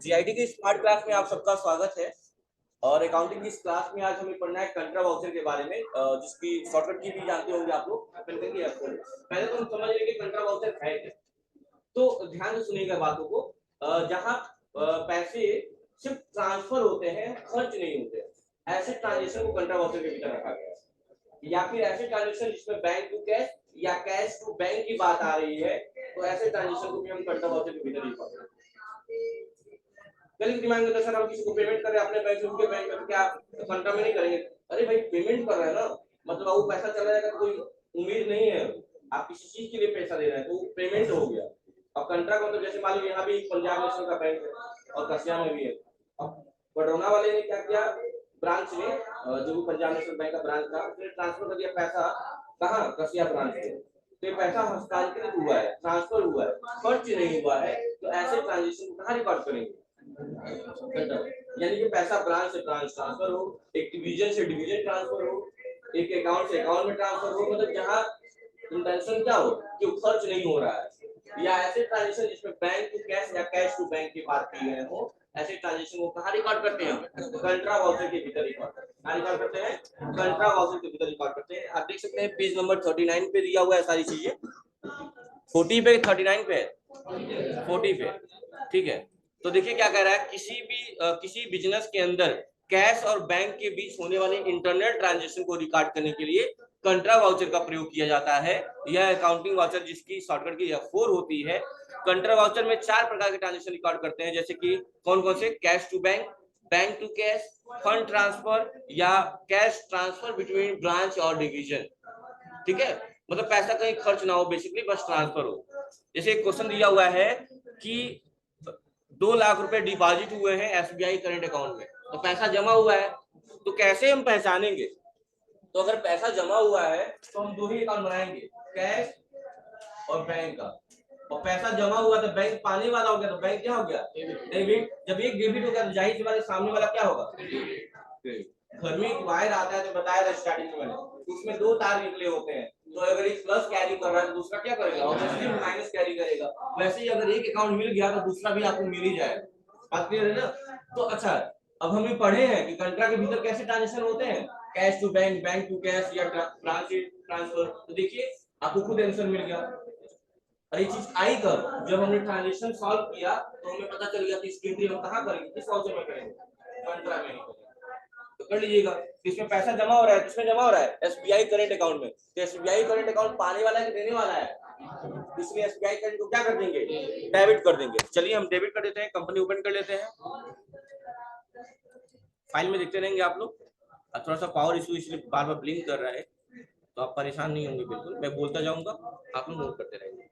GIT की smart class में आप सबका स्वागत है। और अकाउंटिंग की इस क्लास में आज हमें पढ़ना है कंट्रा वाउचर के बारे में, जिसकी शॉर्टकट की भी जानते होंगे आप लोग। पहले तो हम समझ लेंगे कंट्रा वाउचर है क्या। तो ध्यान से सुनिएगा बातों को। जहां पैसे सिर्फ ट्रांसफर होते हैं, खर्च नहीं होते, ऐसे ट्रांजेक्शन को कंट्रा वाउचर के भीतर रखा गया है। या फिर ऐसे ट्रांजेक्शन जिसमें बैंक टू कैश या कैश टू बैंक की बात आ रही है, तो ऐसे ट्रांजेक्शन को भी हम कंट्रा वाउचर के भीतर ही पढ़ते हैं। कल दिमाग में सर हम किसी को पेमेंट कर रहे हैं अपने बैंक से उनके बैंक में, क्या कंट्रा में नहीं करेंगे? अरे भाई पेमेंट कर रहे हैं ना, मतलब वो पैसा चला जाएगा तो कोई उम्मीद नहीं है। आप किसी चीज के लिए पैसा दे रहे हैं तो पेमेंट हो गया। अब कंट्रा का मतलब जैसे मान लो यहाँ भी पंजाब नेशनल का बैंक है और कसिया में भी है। अब बड़ौना वाले ने क्या किया, ब्रांच ने जो पंजाब नेशनल बैंक का ब्रांच था उसने ट्रांसफर कर दिया पैसा कहाँ, कसिया ब्रांच में। तो ये पैसा हस्तांतरित हुआ है, ट्रांसफर हुआ है, खर्च नहीं हुआ है। तो ऐसे ट्रांजेक्शन को कहाँ रिकॉर्ड करेंगे? यानी कि पैसा ब्रांच से ब्रांच ट्रांसफर हो, एक डिवीजन से डिवीजन ट्रांसफर हो, एक अकाउंट से अकाउंट में ट्रांसफर हो, मतलब जहां इंटेंशन क्या हो कि खर्च नहीं हो रहा है। या ऐसे ट्रांजेक्शन जिसमें बैंक टू कैश या कैश टू बैंक की बात की गई हो, ऐसे ट्रांजेक्शन को कहां रिकॉर्ड करते हैं? कंट्रा वाउचर के भीतर रिकॉर्ड करते हैं। कहां रिकॉर्ड करते हैं? कंट्रा वाउचर के भीतर रिकॉर्ड करते हैं। आप देख सकते हैं पेज नंबर 39 पे दिया हुआ है सारी चीजें। 40 पे 39 पे 40 पे, ठीक है। तो देखिए क्या कह रहा है, किसी बिजनेस के अंदर कैश और बैंक के बीच होने वाले इंटरनल ट्रांजैक्शन को रिकॉर्ड करने के लिए कंट्रा वाउचर का प्रयोग किया जाता है। यह अकाउंटिंग वाउचर जिसकी शॉर्टकट की F4 होती है। कंट्रा वाउचर में 4 प्रकार के ट्रांजैक्शन रिकॉर्ड करते हैं, जैसे कि कौन कौन से? Cash to bank, bank to cash, fund transfer या कैश ट्रांसफर बिटवीन ब्रांच और डिवीजन। ठीक है, मतलब पैसा कहीं खर्च ना हो, बेसिकली बस ट्रांसफर हो। जैसे एक क्वेश्चन दिया हुआ है कि 2 लाख रुपए डिपॉजिट हुए हैं एसबीआई करंट अकाउंट में, तो पैसा जमा हुआ है, तो कैसे हम पहचानेंगे? तो अगर पैसा जमा हुआ है तो हम 2 ही अकाउंट बनाएंगे, कैश और बैंक का। और पैसा जमा हुआ तो बैंक पाने वाला हो गया, तो बैंक क्या हो गया? डेबिट। जब एक डेबिट हो गया तो जाहिर सी बात है सामने वाला क्या होगा? घर में एक वायर आता है तो बताया था स्टार्टिंग में मैंने, उसमें 2 तार निकले होते हैं। तो अगर एक प्लस कैरी कर रहा है तो दूसरा क्या करेगा? ऑब्वियसली माइनस कैरी करेगा। वैसे ही अगर एक अकाउंट मिल गया तो दूसरा भी आपको मिल ही जाएगा। बात क्लियर है ना? तो अच्छा, अब हम ये पढ़े हैं कि कंट्रा के भीतर कैसे ट्रांजैक्शन होते हैं, cash to bank, bank to cash या ब्रांच ट्रांसफर। तो देखिए आपको खुद आंसर मिल गया। और ये चीज आई कब? जब हमने ट्रांजैक्शन सॉल्व किया तो हमें पता चल गया कि इसकी एंट्री हम कहां करेंगे, किस वाउचर में करेंगे? कंट्रा में। तो कर लीजिएगा, इसमें पैसा जमा हो रहा है, किसमें जमा हो रहा है? एसबीआई करंट अकाउंट में। तो एसबीआई करंट अकाउंट पाने वाला है कि देने वाला है? इसलिए एसबीआई करंट को क्या कर देंगे? डेबिट कर देंगे। चलिए हम डेबिट कर देते हैं, कंपनी ओपन कर लेते हैं, फाइल में देखते रहेंगे आप लोग। थोड़ा सा पावर इशू इसलिए बार बार ब्लिंक कर रहा है, तो आप परेशान नहीं होंगे बिल्कुल, मैं बोलता जाऊंगा, आप लोग नोट करते रहेंगे।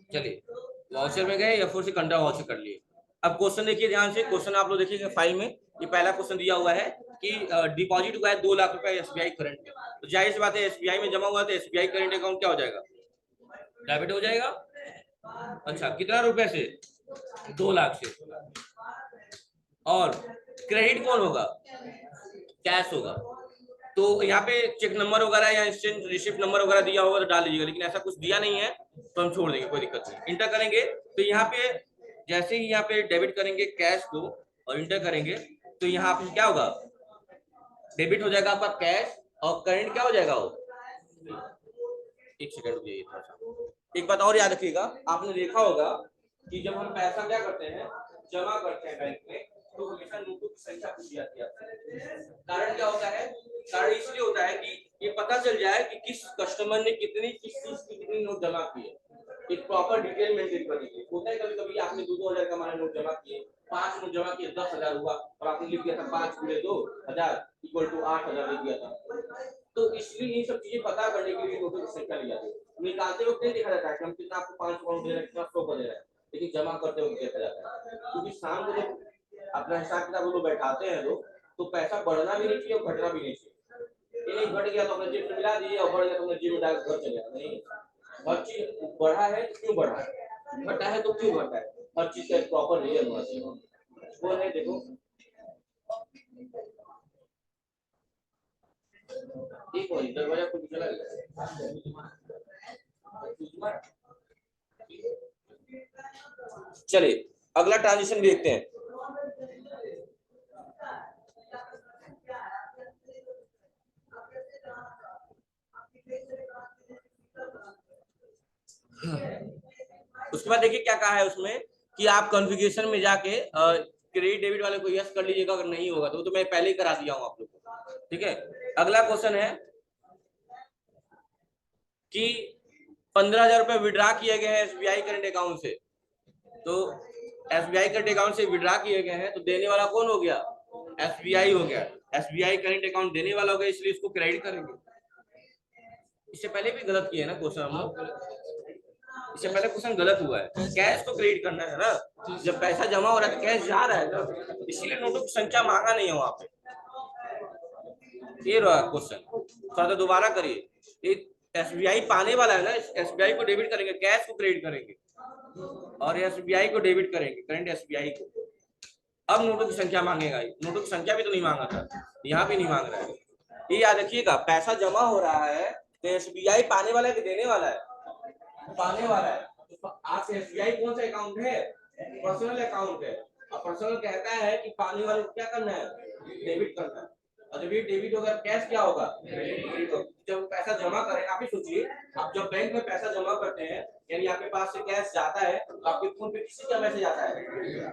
चलिए वाउचर में गए या फिर से कंट्रा वाउचर कर लिए। अब क्वेश्चन देखिए ध्यान से, क्वेश्चन आप लोग देखिएगा फाइल में। ये पहला क्वेश्चन दिया हुआ है कि डिपॉजिट हुआ है 2 लाख रुपए एसबीआई करंट में। तो जाहिर सी बात है एसबीआई में जमा हुआ है तो एसबीआई करंट अकाउंट क्या हो जाएगा? डेबिट हो जाएगा। अच्छा, कितना रुपए से? 2 लाख से। और क्रेडिट कौन होगा? कैश होगा। तो यहाँ पे चेक नंबर वगैरह या इंस्टेंट रिसिप्ट नंबर वगैरह दिया होगा तो डाल लीजिएगा, लेकिन ऐसा कुछ दिया नहीं है तो हम छोड़ देंगे, कोई दिक्कत नहीं। इंटर करेंगे तो यहाँ पे जैसे ही यहाँ पे डेबिट करेंगे कैश को और इंटर करेंगे तो यहाँ पे क्या होगा? डेबिट हो जाएगा आपका कैश और करंट क्या हो जाएगा? वो एक सेकंड रुकिए, थोड़ा सा एक बात और याद रखिएगा। आपने देखा होगा कि जब हम पैसा क्या करते हैं, जमा करते हैं बैंक में, तो हमेशा नोटों की संख्या पूछी जाती है। कारण क्या होता है? कारण इसलिए होता है कि ये पता चल जाए कि किस कस्टमर ने किस चीज की कितनी नोट जमा की है, एक प्रॉपर डिटेल मेंटेन करने के लिए। होता है कभी कभी आपने 2-2000 का मान नोट जमा किए, 5 नोट जमा किए, 10,000 हुआ और आपने लिख दिया था 5 × 2,000 = 8,000 लिख दिया था। तो इसलिए ये सब चीजें पता करने के लिए नोटों की संख्या ली जाती है। निकालते वक्त नहीं देखा जाता है कि हम कितना आपको 5 पाउंड दे रहे हैं, कितना 100 का दे रहे हैं, लेकिन जमा करते वक्त देखा जाता है। क्योंकि शाम को जब अपना हिसाब किताब लोग बैठाते हैं लोग, तो पैसा बढ़ना भी नहीं चाहिए और घटना भी नहीं चाहिए। ये नहीं घट गया तो अपने जेब से मिला दीजिए और बढ़ गया तो अपने जेब में डाल घर चले गया, नहीं। हर चीज बढ़ा है तो क्यों बढ़ा है, घटा है तो क्यों घटा है, हर चीज का एक प्रॉपर रीजन होना चाहिए। वो है देखो ठीक हो दरवाजा खुद चला गया। चलिए अगला ट्रांजिशन देखते हैं। उसके बाद देखिए क्या कहा है उसमें कि आप कॉन्फ़िगरेशन में जाके क्रेडिट डेबिट वाले को यस कर लीजिएगा, अगर नहीं होगा तो मैं पहले ही करा दिया हूं आप लोग को। ठीक है, अगला क्वेश्चन है कि 15,000 रुपए विड्रा किए गए हैं एसबीआई करंट अकाउंट से। तो एसबीआई करंट अकाउंट से विड्रा किए गए हैं तो देने वाला कौन हो गया, एसबीआई हो गया। एसबीआई करंट अकाउंट देने वाला हो गया, इसलिए इसको क्रेडिट करेंगे। इससे पहले भी गलत किए ना क्वेश्चन हम लोग, इससे पहले क्वेश्चन गलत हुआ है। कैश को क्रेडिट करना है ना, जब पैसा जमा हो रहा है तो कैश जा रहा है ना, इसीलिए नोटों की संख्या मांगा नहीं है वहां पे। ये रहा क्वेश्चन, थोड़ा तो दोबारा करिए। एसबीआई पाने वाला है ना, एसबीआई को डेबिट करेंगे, कैश को क्रेडिट करेंगे, और एसबीआई को डेबिट करेंगे, करंट एसबीआई को। अब नोटों की संख्या मांगेगा, नोटों की संख्या भी तो नहीं मांगा था, यहाँ भी नहीं मांग रहा है। ये याद रखिएगा, पैसा जमा हो रहा है तो एसबीआई पाने वाला है कि देने वाला है, पाने वाला है। तो आपके एसबीआई कौन सा अकाउंट है, पर्सनल अकाउंट है, और पर्सनल कहता है कि पाने वाले को क्या करना है, डेबिट करना है। और जब ये डेबिट होगा कैश क्या होगा, जब पैसा जमा करें, आप ही सोचिए, आप जब बैंक में पैसा जमा करते हैं यानी आपके पास से कैश जाता है तो आपके फोन पे किसी का मैसेज आता है,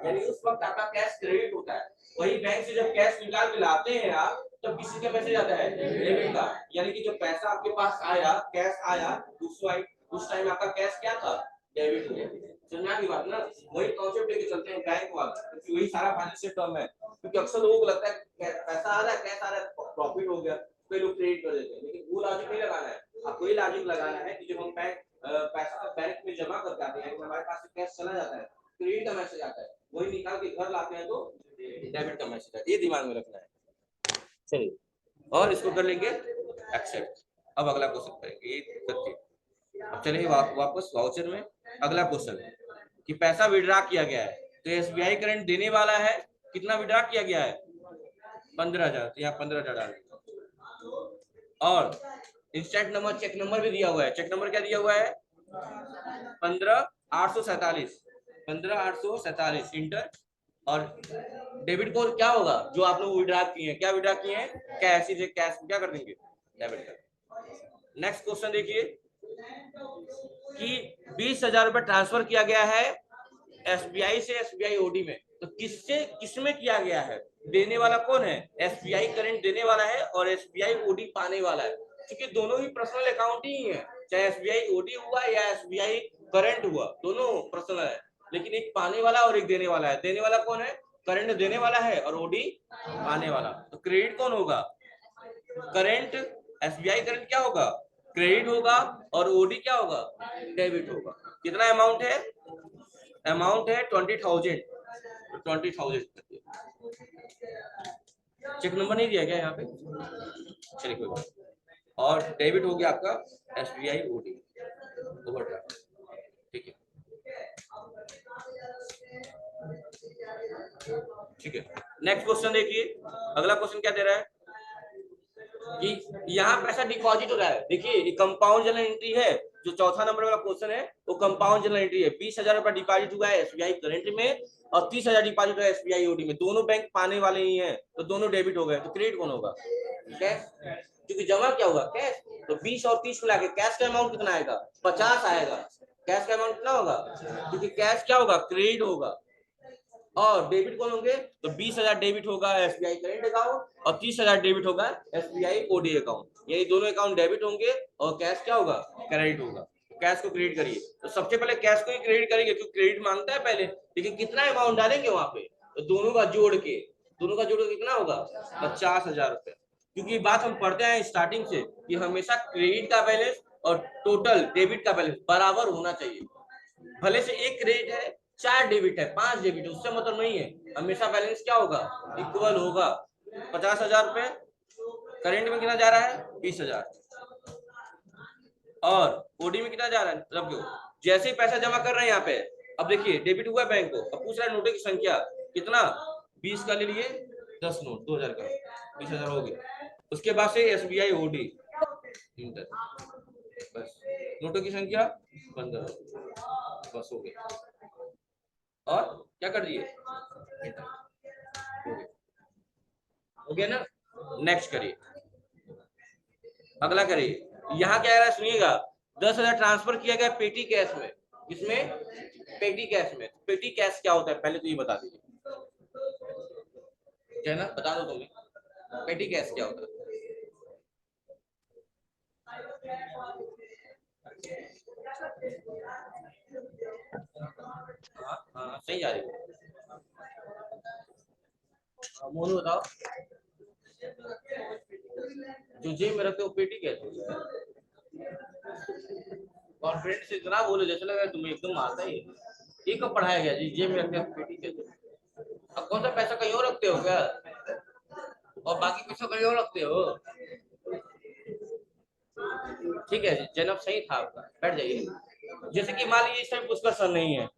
यानी उस वक्त आपका कैश क्रेडिट होता है। वही बैंक से जब कैश निकाल के लाते हैं आप, तब किसी का मैसेज आता है, डेबिट का। यानी कि जब पैसा आपके पास आया, कैश आया, उस टाइम आपका कैश क्या था, डेबिट हो गया। समझा की बात ना, वही कॉन्सेप्ट लेके चलते हैं बैंक वाला, क्योंकि वही सारा फाइनेंशियल टर्म है। क्योंकि अक्सर लोगों को लगता है पैसा आ रहा है, कैश आ रहा है, प्रॉफिट हो गया, कई लोग क्रेडिट कर देते हैं, लेकिन वो लॉजिक नहीं लगाना है। आपको ये लॉजिक लगाना है कि जब हम पैसा बैंक में जमा करके आते हैं, हमारे पास से कैश चला जाता है, क्रेडिट का मैसेज आता है, वही निकाल के घर लाते हैं तो डेबिट का मैसेज आता है। ये दिमाग में रखना है। चलिए, और इसको कर लेंगे एक्सेप्ट। अब अगला क्वेश्चन करेंगे, ये करके अब चलिए वापस वाउचर में। अगला क्वेश्चन कि पैसा विड्रा किया गया है, तो एसबीआई करंट देने वाला है, कितना विड्रा किया गया है, 15,000, तो यहाँ 15,000 डालेंगे। और इंस्टेंट नंबर, चेक नंबर भी दिया हुआ है। चेक नंबर क्या दिया हुआ है, 15,847, 15,847 इंटर। और डेबिट कोड क्या होगा, जो आप लोग विड्रा किए हैं, क्या विड्रा किए हैं, कैश। इसे कैश क्या कर देंगे, डेबिट कर। नेक्स्ट क्वेश्चन देखिए कि 20,000 रुपए ट्रांसफर किया गया है एसबीआई से एसबीआई ओडी में, तो किससे किसमें किया गया है, देने वाला कौन है, एसबीआई करंट देने वाला है और एसबीआई ओडी पाने वाला है। क्योंकि दोनों ही पर्सनल अकाउंट ही है, चाहे एसबीआई ओडी हुआ या एसबीआई करंट हुआ, दोनों पर्सनल है, लेकिन एक पाने वाला और एक देने वाला है। देने वाला कौन है, करंट देने वाला है, और ओडी पाने वाला। तो क्रेडिट कौन होगा, करंट, एसबीआई करंट क्या होगा, क्रेडिट होगा, और ओडी क्या होगा, डेबिट होगा। कितना अमाउंट है, अमाउंट है 20,000, 20,000। चेक नंबर नहीं दिया गया यहाँ पे, चलिए कोई बात। और डेबिट हो गया आपका एसबीआई ओडी ओवरड्राफ्ट, ठीक है, ठीक है। नेक्स्ट क्वेश्चन देखिए, अगला क्वेश्चन क्या दे रहा है कि यहाँ पैसा डिपॉजिट हो रहा है। देखिए कंपाउंड जनरल एंट्री है, जो चौथा नंबर वाला क्वेश्चन है वो कंपाउंड जनरल एंट्री है। 20,000 रुपया डिपॉजिट हुआ है एसबीआई करंट में, और 30,000 डिपॉजिट हुआ है एसबीआई ओडी में। दोनों बैंक पाने वाले ही हैं, तो दोनों डेबिट हो गए। तो क्रेडिट कौन होगा, कैश, क्योंकि जमा क्या हुआ, कैश। तो 20 और 30 मिला के कैश का अमाउंट कितना आएगा, 50 आएगा। कैश का अमाउंट कितना होगा, क्योंकि कैश क्या होगा, क्रेडिट होगा। और डेबिट कौन होंगे, तो 20,000 डेबिट होगा एसबीआई करंट अकाउंट, और 30,000 डेबिट होगा एसबीआई ओडी अकाउंट। यही दोनों अकाउंट डेबिट होंगे, और कैश क्या होगा, क्रेडिट होगा। कैश को क्रेडिट करिए, तो सबसे पहले कैश को ही क्रेडिट करेंगे, क्योंकि क्रेडिट मांगता है पहले। लेकिन कितना अमाउंट डालेंगे वहां पे, तो दोनों का जोड़ के, दोनों का जोड़ के कितना होगा, 50,000 रुपए। क्योंकि बात हम पढ़ते हैं स्टार्टिंग से कि हमेशा क्रेडिट का बैलेंस और टोटल डेबिट का बैलेंस बराबर होना चाहिए। भले से एक क्रेडिट है, 4 डेबिट है, 5 डेबिट है, उससे मतलब नहीं है। हमेशा बैलेंस क्या होगा, इक्वल होगा। 50,000 रुपए करेंट में कितना जा रहा है, 20,000, और ओडी में कितना जा रहा है, मतलब जैसे ही पैसा जमा कर रहे हैं यहाँ पे, अब देखिए डेबिट हुआ बैंक को, अब पूछ रहा है नोटों की संख्या कितना, 20 का ले लिए, 10 नोट 2,000 का, 20,000 हो गया। उसके बाद से SBI ओडी बस, नोटों की संख्या 15, बस हो गया। और क्या कर दिए, हो गया ना। नेक्स्ट करिए, अगला करिए। यहाँ क्या है सुनिएगा, 10,000 ट्रांसफर किया गया पेटी कैश में, किसमें, पेटी कैश में। पेटी कैश क्या होता है पहले तो ये बता दीजिए, क्या है ना, बता दो तुम्हें पेटी कैश क्या होता है। हाँ सही जा रही है, मोनू बताओ, जो जेब में रखते हो पेटी कैश होता है। कॉन्फिडेंस से इतना बोलो जैसे लग रहा है तुम्हें एकदम मारता ही है। ये कब पढ़ाया गया जी, जेब में रखते हो पेटी कैश। अब कौन सा पैसा कहीं और रखते हो क्या, और बाकी पैसा कहीं और रखते हो। ठीक है, जनाब सही था आपका, बैठ जाइए। जैसे कि मान लीजिए इस टाइम पुष्कर सर नहीं है,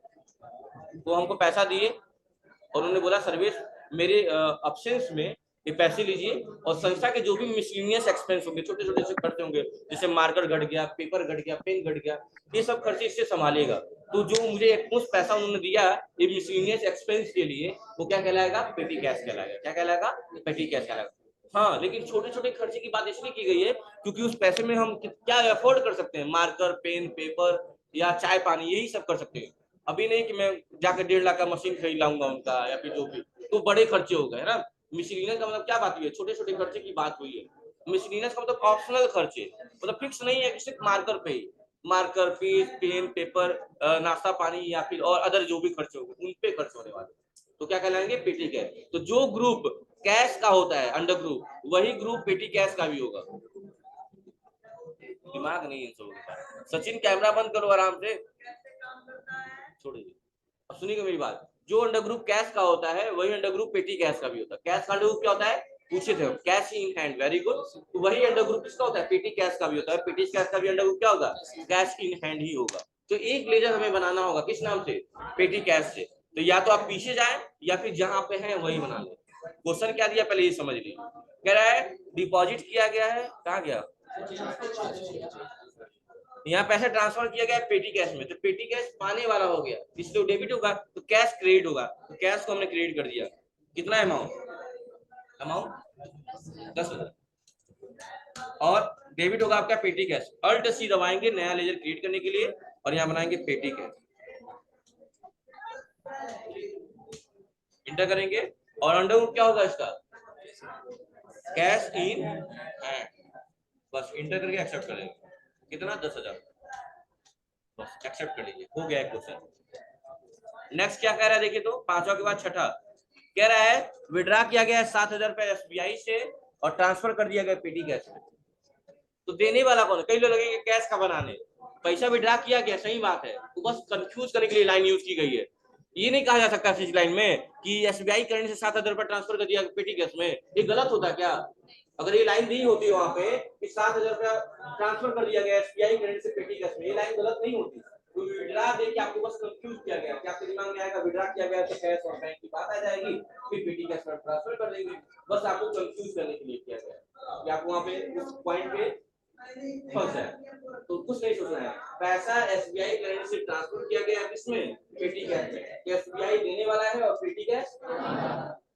वो हमको पैसा दिए और उन्होंने बोला सर्विस मेरे अब्सेंस में ये पैसे लीजिए, और संस्था के जो भी मिसलिनियस एक्सपेंस होंगे, छोटे छोटे से खर्चे होंगे, जैसे मार्कर घट गया, पेपर घट गया, पेन घट गया, ये सब खर्चे इससे संभालिएगा। तो जो मुझे एक मुश्त पैसा उन्होंने दिया ये मिसलिनियस एक्सपेंस के लिए, वो क्या कहलाएगा, पेटी कैश कहलाएगा। क्या कहलाएगा, पेटी कैश कहलाएगा। हाँ, लेकिन छोटे छोटे खर्चे की बात इसलिए की गई है क्योंकि उस पैसे में हम क्या अफोर्ड कर सकते हैं, मार्कर, पेन, पेपर या चाय पानी, यही सब कर सकते हैं। अभी नहीं कि मैं जाकर 1.5 लाख का मशीन खरीद लाऊंगा उनका, या फिर जो भी, तो बड़े खर्चे हो गए, है ना। मिसलिनियस का मतलब क्या बात हुई है, छोटे छोटे खर्चे की बात हुई है। मिसलिनियस का मतलब ऑप्शनल खर्चे, मतलब फिक्स नहीं है कि सिर्फ मार्कर पे ही, मार्कर, फीस, पेन, पेपर, नाश्ता पानी या फिर और अदर जो भी खर्चे होंगे उन पे खर्च होने वाले, तो क्या कहलाएंगे, पेटी कैश। तो जो ग्रुप कैश का होता है अंडर ग्रुप, वही ग्रुप पेटी कैश का भी होगा। दिमाग नहीं है सब के पास। सचिन कैमरा बंद करो आराम से, छोड़ दीजिए। अब सुनिएगा मेरी बात, जो अंडर ग्रुप कैश का होता है वही अंडर ग्रुप पेटी कैश का भी होता है। कैश का अंडर ग्रुप क्या होता है, पूछे थे, cash in hand, very good. तो वही अंडर ग्रुप किसका होता है, पेटी कैश का भी होता है। पेटी कैश का भी अंडर ग्रुप क्या होगा, कैश इन हैंड ही होगा। तो एक लेजर हमें बनाना होगा किस नाम से, पेटी कैश से। तो या तो आप पीछे जाए या फिर जहां पे है वही बना ले। क्वेश्चन क्या दिया पहले ये समझ लीजिए, कह रहा है डिपॉजिट किया गया है, कहा गया, यहाँ पैसा ट्रांसफर किया गया पेटी कैश में, तो पेटी कैश पाने वाला हो गया, इसलिए डेबिट होगा, तो कैश क्रेडिट होगा, तो कैश को हमने क्रेडिट कर दिया। कितना अमाउंट, अमाउंट 10,000, और डेबिट होगा आपका पेटी कैश। अल्ट सी दबाएंगे नया लेजर क्रिएट करने के लिए, और यहाँ बनाएंगे पेटी कैश, इंटर करेंगे, और अंडर क्या होगा इसका, कैश इन हैंड, बस इंटर करके एक्सेप्ट कर देंगे। कितना, 10,000, बस एक्सेप्ट कर लीजिए, हो गया क्वेश्चन। नेक्स्ट क्या कह रहा है देखिए, तो पांचवा के बाद छठा कह रहा है विड्रा किया गया है 7,000 रुपए SBI से और ट्रांसफर कर दिया गया पेटी कैश में। तो देने वाला कौन है, कई लोग लगेंगे कैश का बनाने, पैसा विड्रा किया गया सही बात है, तो बस कंफ्यूज करने के लिए लाइन यूज की गई है। ये नहीं कहा जा सकता इस लाइन में कि SBI करंट से 7,000 रुपए ट्रांसफर कर दिया पेटी कैश में, ये गलत होता क्या। अगर ये लाइन दी होती वहां पे कि 7,000 रुपया ट्रांसफर कर दिया गया SBI करंट से पेटी कैश में, ये लाइन गलत नहीं होती। तो विड्रा दे के आपको बस कंफ्यूज किया गया कि आपके दिमाग में आएगा विड्रा किया गया तो कैश और बैंक की बात आ जाएगी, फिर पेटी कैश में ट्रांसफर कर देंगे, बस आपको कंफ्यूज करने के लिए किया गया कि आपको वहां पे उस पॉइंट पे फंस जाए। तो कुछ नहीं सोचना है, पैसा SBI करंट से ट्रांसफर किया गया किसमें, पेटी कैश में। तो SBI देने वाला है और पेटी कैश,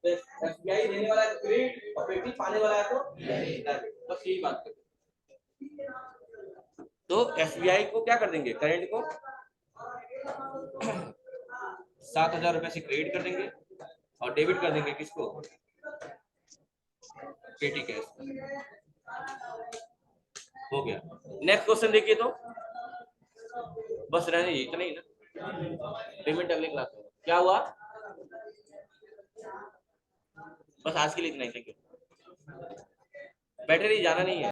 तो SBI देने वाला है क्रेडिट और पेटी पाने वाला है तो डेबिट, बस यही बात करें। तो SBI को क्या कर देंगे, करंट को 7,000 रुपए से क्रेडिट कर देंगे और डेबिट कर देंगे किसको, पेटी कैश। हो गया। नेक्स्ट क्वेश्चन देखिए, तो बस रहने दीजिए, इतना ही ना, पेमेंट अगले क्लास में। क्या हुआ, बस आज के लिए इतना ही, थैंक यू। बैटरी जाना नहीं है।